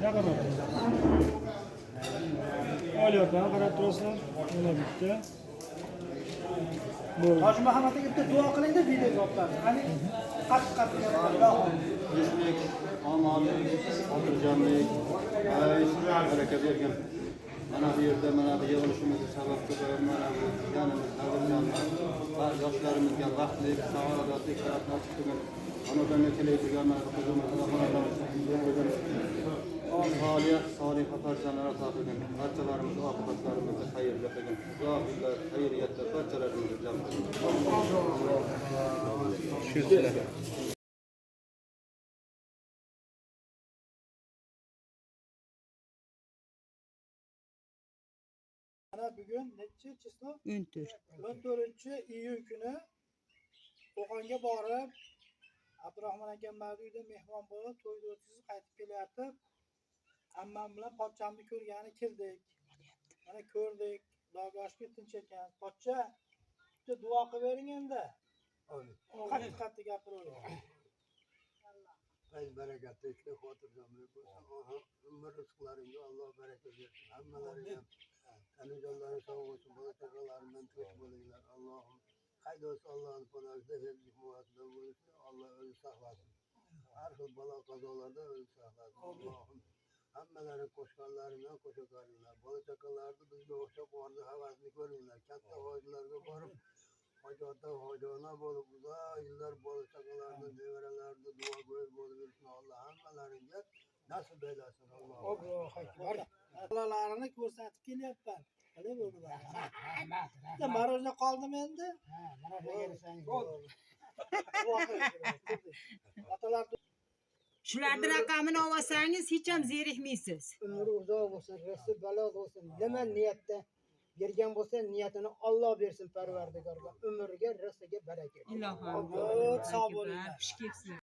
Yaqin ol. Olyapman, qarab turasizlar. Mana bitta. Hoji Muhammadga bitta duo qiling-da video javoblari. Qani qattiq Tinchlik, omonlik, xotirjamlik, baraka bergan. Mana bu yerda mana bu yig'ilishimizga sabab bo'lgan mana bu yanimiz va yoshlarimizga baxtlik, saodatlik, sharaflar tutgan. Onadan kelayotgan mana bu qizimizga solih farzandlar ato qilgan. Barchalarimiz oqibatlarimizni xayrli qilgan. Ilohiylar xayriyatda barchalarimizni jam qilgan. Mana bugun necha chislo? 14. 14-iyun kuni Qo'qonga borib, Abdurahmon akam uyda mehmon bo'lib, to'yda o'tkazib qaytib kelyapti. Ammam bilan pochchamni ko'rgani keldik. Mana ko'rdik, Xudoga tinch ekan. Pochcha, bitta duo qilib bering endi. Qattiq gapiravering. Ay barakatli ishlar xotirjamlik bo'lsin. Umr rizqlaringga Alloh baraka bersin. Hammalaringga tanijonlaring sog' bo'lsin, bola-chaqalaringdan tinch bo'linglar. Allohim qaydosi Allohning qo'lida hifz himoyatida bo'lsin. Alloh o'zi saqlasin. Har xil balo qazolardan o'zi saqlasin. Allohim hammalaring qo'shganlaringdan qo'shaqaringlar. Bola-chaqalarni bizga o'xshab orzu havasini ko'ringlar. Katta hojilarga borib hojatda hojona bo'lib uzoq yillar bola-chaqalarni, nevaralarni duogo'y bo'lib yursin. Alloh hammalaringga nasib eylesin. Allohu akbar. Bolalarini ko'rsatib kelyapman. Qanday bo'ldi bu? Bitta marojna qoldimi endi? Ha, marojna bersangiz. Otalar Shularning raqamini olsangiz hech ham zerikmaysiz. Umri uzoq bo'lsin, rizqi balo bo'lsin. Nima niyatda bergan bo'lsa, niyatini Alloh bersin Parvardigorga. Umriga, rizqiga baraka. Ilohim. sog' bo'linglar. Xush kelsin.